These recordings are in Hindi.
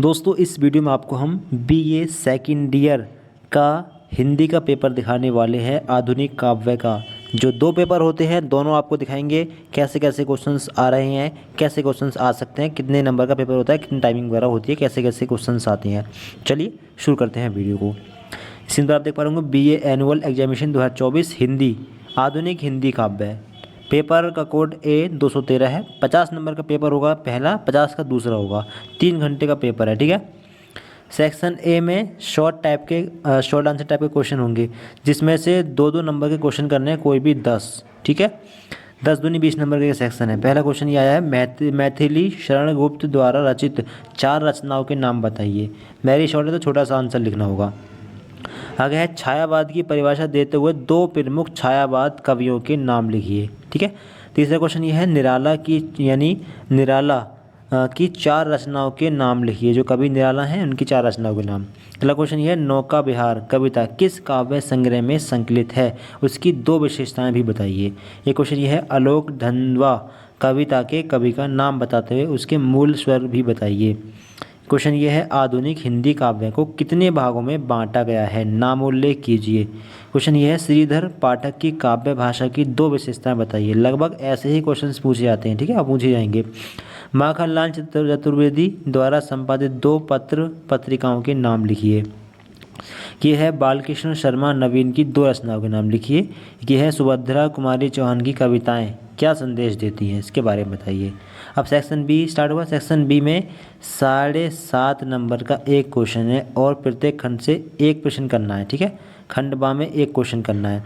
दोस्तों इस वीडियो में आपको हम बीए सेकंड ईयर का हिंदी का पेपर दिखाने वाले हैं। आधुनिक काव्य का जो 2 पेपर होते हैं दोनों आपको दिखाएंगे कैसे कैसे क्वेश्चंस आ रहे हैं, कैसे क्वेश्चंस आ सकते हैं, कितने नंबर का पेपर होता है, कितनी टाइमिंग वगैरह होती है, कैसे कैसे क्वेश्चंस आते हैं। चलिए शुरू करते हैं वीडियो को। इसी तरह आप देख पा रहे होंगे बीए एनुअल एग्जामिनेशन 2024 हिंदी आधुनिक हिंदी काव्य। पेपर का कोड A213 है। 50 नंबर का पेपर होगा पहला, 50 का दूसरा होगा। 3 घंटे का पेपर है, ठीक है। सेक्शन ए में शॉर्ट आंसर टाइप के क्वेश्चन होंगे, जिसमें से 2-2 नंबर के क्वेश्चन करने हैं, कोई भी 10, ठीक है। 10 दूनी 20 नंबर का सेक्शन है। पहला क्वेश्चन ये आया है, मैथिली शरण गुप्त द्वारा रचित 4 रचनाओं के नाम बताइए। वेरी शॉर्ट है तो छोटा सा आंसर लिखना होगा। आगे है छायावाद की परिभाषा देते हुए 2 प्रमुख छायावाद कवियों के नाम लिखिए, ठीक है। तीसरा क्वेश्चन ये है निराला की 4 रचनाओं के नाम लिखिए। जो कवि निराला हैं उनकी 4 रचनाओं के नाम। अगला क्वेश्चन ये है नौका विहार कविता किस काव्य संग्रह में संकलित है, उसकी 2 विशेषताएं भी बताइए। ये क्वेश्चन ये है आलोक धनवा कविता के कवि का नाम बताते हुए उसके मूल स्वर भी बताइए। क्वेश्चन ये है आधुनिक हिंदी काव्य को कितने भागों में बांटा गया है, नामोल्लेख कीजिए। क्वेश्चन ये है श्रीधर पाठक की काव्य भाषा की 2 विशेषताएं बताइए। लगभग ऐसे ही क्वेश्चंस पूछे जाते हैं, ठीक है, आप पूछे जाएंगे। माखनलाल चतुर्वेदी द्वारा संपादित 2 पत्र पत्रिकाओं के नाम लिखिए। ये है बालकृष्ण शर्मा नवीन की 2 रचनाओं के नाम लिखिए। ये है सुभद्रा कुमारी चौहान की कविताएं क्या संदेश देती हैं, इसके बारे में बताइए। अब सेक्शन बी स्टार्ट हुआ। सेक्शन बी में 7.5 नंबर का एक क्वेश्चन है और प्रत्येक खंड से एक प्रश्न करना है, ठीक है। खंड बा में एक क्वेश्चन करना है।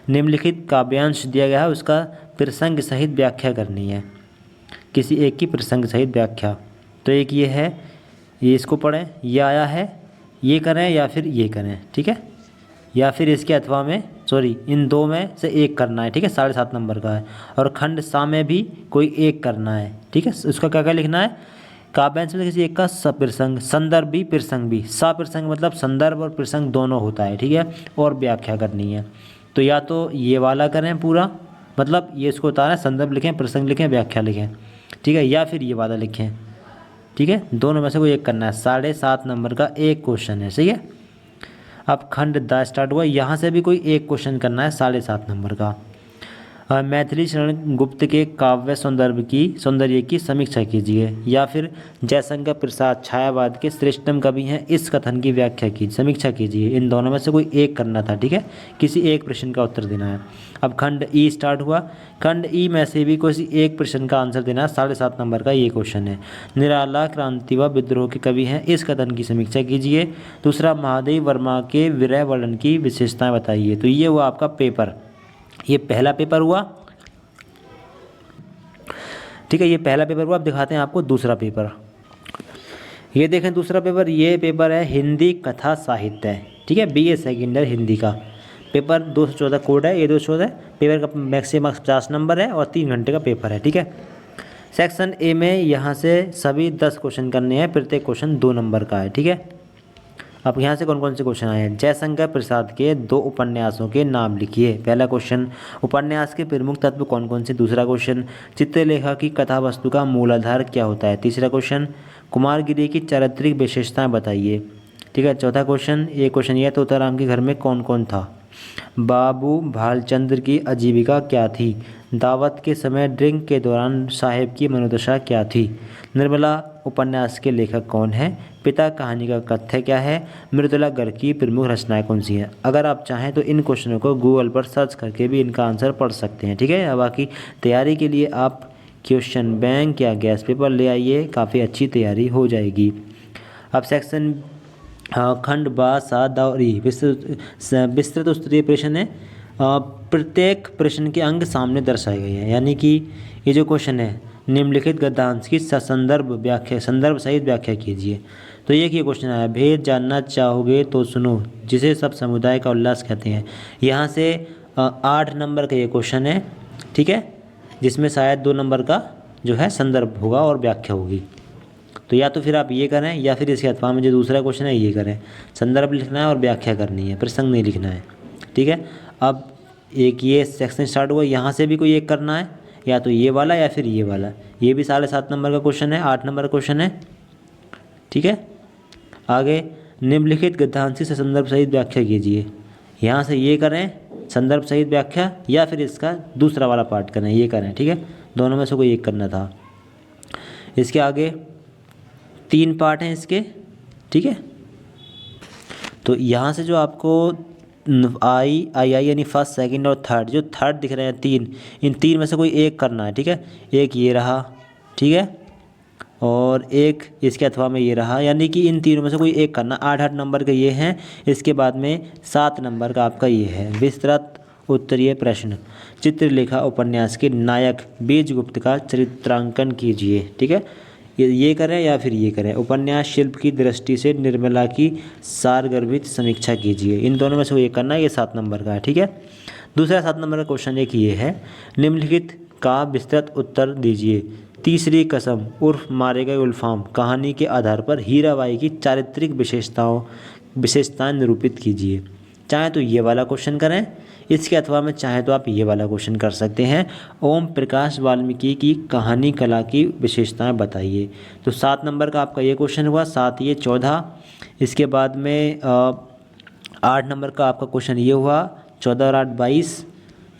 निम्नलिखित काव्यांश दिया गया है, उसका प्रसंग सहित व्याख्या करनी है। किसी एक की प्रसंग सहित व्याख्या। तो एक ये है, ये इसको पढ़ें, ये आया है, ये करें या फिर ये करें, ठीक है। या फिर इसके अथवा में इन 2 में से एक करना है, ठीक है। 7.5 नंबर का है। और खंड सा में भी कोई एक करना है, ठीक है। उसका क्या क्या लिखना है, काव्यांश में किसी एक का सप्रसंग, संदर्भ भी प्रसंग भी। सप्रसंग मतलब संदर्भ और प्रसंग दोनों होता है, ठीक है। और व्याख्या करनी है। तो या तो ये वाला करें पूरा, मतलब ये इसको उतारें, संदर्भ लिखें, प्रसंग लिखें, व्याख्या लिखें, ठीक है। या फिर ये वाला लिखें, ठीक है। दोनों में से कोई एक करना है। 7.5 नंबर का एक क्वेश्चन है, सही है। अब खंड दा स्टार्ट हुआ, यहाँ से भी कोई एक क्वेश्चन करना है 7.5 नंबर का। मैथिली शरण गुप्त के काव्य सौंदर्य की समीक्षा कीजिए। या फिर जयशंकर प्रसाद छायावाद के श्रेष्ठतम कवि हैं, इस कथन की व्याख्या कीजिए, समीक्षा कीजिए। इन दोनों में से कोई एक करना था, ठीक है। किसी एक प्रश्न का उत्तर देना है। अब खंड ई स्टार्ट हुआ। खंड ई में से भी किसी एक प्रश्न का आंसर देना है। 7.5 नंबर का ये क्वेश्चन है। निराला क्रांति व विद्रोह के कवि हैं, इस कथन की समीक्षा कीजिए। दूसरा महादेव वर्मा के विरह वर्णन की विशेषताएं बताइए। तो ये हुआ आपका पेपर, ये पहला पेपर हुआ, ठीक है। ये पहला पेपर हुआ। अब दिखाते हैं आपको दूसरा पेपर। ये देखें दूसरा पेपर, ये पेपर है हिंदी कथा साहित्य, ठीक है। बीए सेकंड ईयर हिंदी का पेपर 214 कोड है, ये 214 पेपर का मैक्सिमम 50 नंबर है और 3 घंटे का पेपर है, ठीक है। सेक्शन ए में यहाँ से सभी 10 क्वेश्चन करने हैं, प्रत्येक क्वेश्चन 2 नंबर का है, ठीक है। अब यहाँ से कौन कौन से क्वेश्चन आए हैं। जयशंकर प्रसाद के 2 उपन्यासों के नाम लिखिए। पहला क्वेश्चन उपन्यास के प्रमुख तत्व कौन कौन से। दूसरा क्वेश्चन चित्रलेखा की कथा वस्तु का मूलाधार क्या होता है। तीसरा क्वेश्चन कुमारगिरी की चारित्रिक विशेषताएं बताइए, ठीक है। चौथा क्वेश्चन, ये क्वेश्चन यह तोताराम के घर में कौन कौन था। बाबू भालचंद्र की आजीविका क्या थी। दावत के समय ड्रिंक के दौरान साहेब की मनोदशा क्या थी। निर्मला उपन्यास के लेखक कौन है। पिता कहानी का कथ्य क्या है। मृदुला गर्ग की प्रमुख रचनाएं कौन सी हैं। अगर आप चाहें तो इन क्वेश्चनों को गूगल पर सर्च करके भी इनका आंसर पढ़ सकते हैं, ठीक है। बाकी तैयारी के लिए आप क्वेश्चन बैंक या गैस पेपर ले आइए, काफ़ी अच्छी तैयारी हो जाएगी। अब सेक्शन खंड बा सा दा और ई विस्तृत उत्तरीय प्रश्न है। प्रत्येक प्रश्न के अंग सामने दर्शाए गए हैं, यानी कि ये जो क्वेश्चन है निम्नलिखित गद्यांश की संदर्भ सहित व्याख्या कीजिए। तो ये क्वेश्चन आया, भेद जानना चाहोगे तो सुनो, जिसे सब समुदाय का उल्लास कहते हैं। यहाँ से 8 नंबर का ये क्वेश्चन है, ठीक है, जिसमें शायद 2 नंबर का जो है संदर्भ होगा और व्याख्या होगी। तो या तो फिर आप ये करें या फिर इसके अथवा में जो दूसरा क्वेश्चन है ये करें। संदर्भ लिखना है और व्याख्या करनी है, प्रसंग नहीं लिखना है, ठीक है। अब एक ये सेक्शन स्टार्ट हुआ, यहाँ से भी कोई एक करना है, या तो ये वाला या फिर ये वाला। ये भी 7.5 नंबर का क्वेश्चन है, 8 नंबर का क्वेश्चन है, ठीक है। आगे निम्नलिखित गद्यांश से संदर्भ सहित व्याख्या कीजिए। यहाँ से ये करें संदर्भ सहित व्याख्या, या फिर इसका दूसरा वाला पार्ट करें, ये करें, ठीक है, दोनों में से कोई एक करना था। इसके आगे 3 पार्ट हैं इसके, ठीक है। तो यहाँ से जो आपको आई यानी फर्स्ट, सेकंड और थर्ड, जो थर्ड दिख रहे हैं 3, इन 3 में से कोई एक करना है, ठीक है। एक ये रहा, ठीक है, और एक इसके अथवा में ये रहा, यानी कि इन तीनों में से कोई एक करना। 8-8 नंबर के ये हैं, इसके बाद में 7 नंबर का आपका ये है। विस्तृत उत्तरीय प्रश्न, चित्रलेखा उपन्यास के नायक बीजगुप्त का चरित्रांकन कीजिए, ठीक है। ये करें या फिर ये करें। उपन्यास शिल्प की दृष्टि से निर्मला की सारगर्भित समीक्षा कीजिए। इन दोनों में से ये करना है, ये 7 नंबर का है, ठीक है। दूसरा 7 नंबर का क्वेश्चन एक ये है, निम्नलिखित का विस्तृत उत्तर दीजिए। तीसरी कसम उर्फ मारे गए उल्फाम कहानी के आधार पर हीराबाई की चारित्रिक विशेषताएं निरूपित कीजिए। चाहे तो ये वाला क्वेश्चन करें इसके अथवा में, चाहे तो आप ये वाला क्वेश्चन कर सकते हैं। ओम प्रकाश वाल्मीकि की कहानी कला की विशेषताएं बताइए। तो 7 नंबर का आपका ये क्वेश्चन हुआ, 7 ये 14। इसके बाद में 8 नंबर का आपका क्वेश्चन ये हुआ, 14 और 8 22।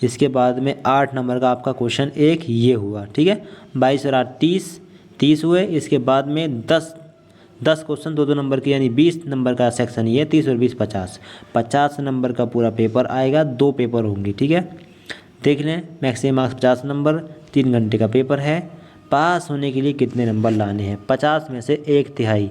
इसके बाद में 8 नंबर का आपका क्वेश्चन एक ये हुआ, ठीक है। 22 और 8 30 हुए। इसके बाद में 10 क्वेश्चन 2-2 नंबर के, यानी 20 नंबर का सेक्शन ये, 30 और 20 50 नंबर का पूरा पेपर आएगा। 2 पेपर होंगे, ठीक है। देख लें, मैक्सिमम मार्क्स 50 नंबर, 3 घंटे का पेपर है। पास होने के लिए कितने नंबर लाने हैं? 50 में से 1/3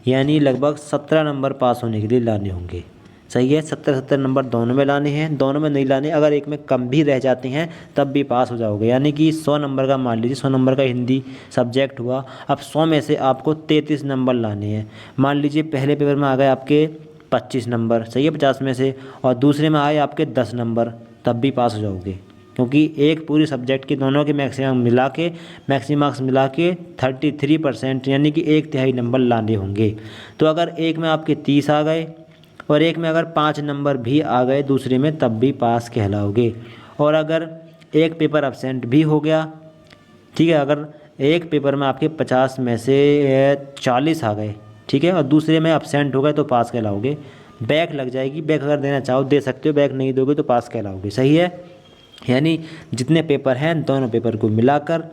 यानी लगभग 17 नंबर पास होने के लिए लाने होंगे। सही है, 70 नंबर दोनों में लाने हैं, दोनों में नहीं लाने। अगर एक में कम भी रह जाते हैं तब भी पास हो जाओगे, यानी कि 100 नंबर का, मान लीजिए 100 नंबर का हिंदी सब्जेक्ट हुआ, अब 100 में से आपको 33 नंबर लाने हैं। मान लीजिए पहले पेपर में आ गए आपके 25 नंबर, सही है, 50 में से, और दूसरे में आए आपके 10 नंबर, तब भी पास हो जाओगे, क्योंकि एक पूरी सब्जेक्ट के दोनों के मैक्सिमम मार्क्स मिला के 33% यानी कि 1/3 नंबर लाने होंगे। तो अगर एक में आपके 30 आ गए और एक में अगर 5 नंबर भी आ गए दूसरे में, तब भी पास कहलाओगे। और अगर एक पेपर अब्सेंट भी हो गया, ठीक है, अगर एक पेपर में आपके 50 में से 40 आ गए, ठीक है, और दूसरे में अब्सेंट हो गए, तो पास कहलाओगे। बैक लग जाएगी, बैक अगर देना चाहो दे सकते हो, बैक नहीं दोगे तो पास कहलाओगे। सही है, यानी जितने पेपर हैं दोनों पेपर को मिलाकर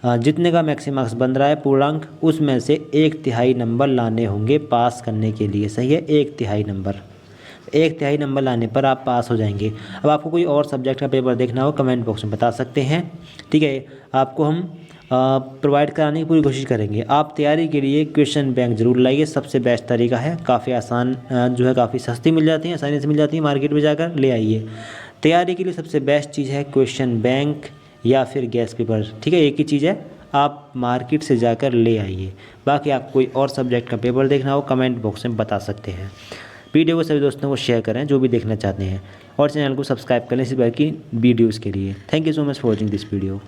जितने का मैक्सिमम मार्क्स बन रहा है पूर्णांक, उसमें से 1/3 नंबर लाने होंगे पास करने के लिए। सही है, 1/3 नंबर लाने पर आप पास हो जाएंगे। अब आपको कोई और सब्जेक्ट का पेपर देखना हो कमेंट बॉक्स में बता सकते हैं, ठीक है। आपको हम प्रोवाइड कराने की पूरी कोशिश करेंगे। आप तैयारी के लिए क्वेश्चन बैंक जरूर लाइए, सबसे बेस्ट तरीका है, काफ़ी आसान जो है, काफ़ी सस्ती मिल जाती है, आसानी से मिल जाती है, मार्केट में जाकर ले आइए। तैयारी के लिए सबसे बेस्ट चीज़ है क्वेश्चन बैंक या फिर गैस पेपर, ठीक है, एक ही चीज़ है, आप मार्केट से जाकर ले आइए। बाकी आप कोई और सब्जेक्ट का पेपर देखना हो कमेंट बॉक्स में बता सकते हैं। वीडियो को सभी दोस्तों को शेयर करें जो भी देखना चाहते हैं, और चैनल को सब्सक्राइब करें इसी प्रकार की वीडियोज़ के लिए। Thank you so much for watching this video.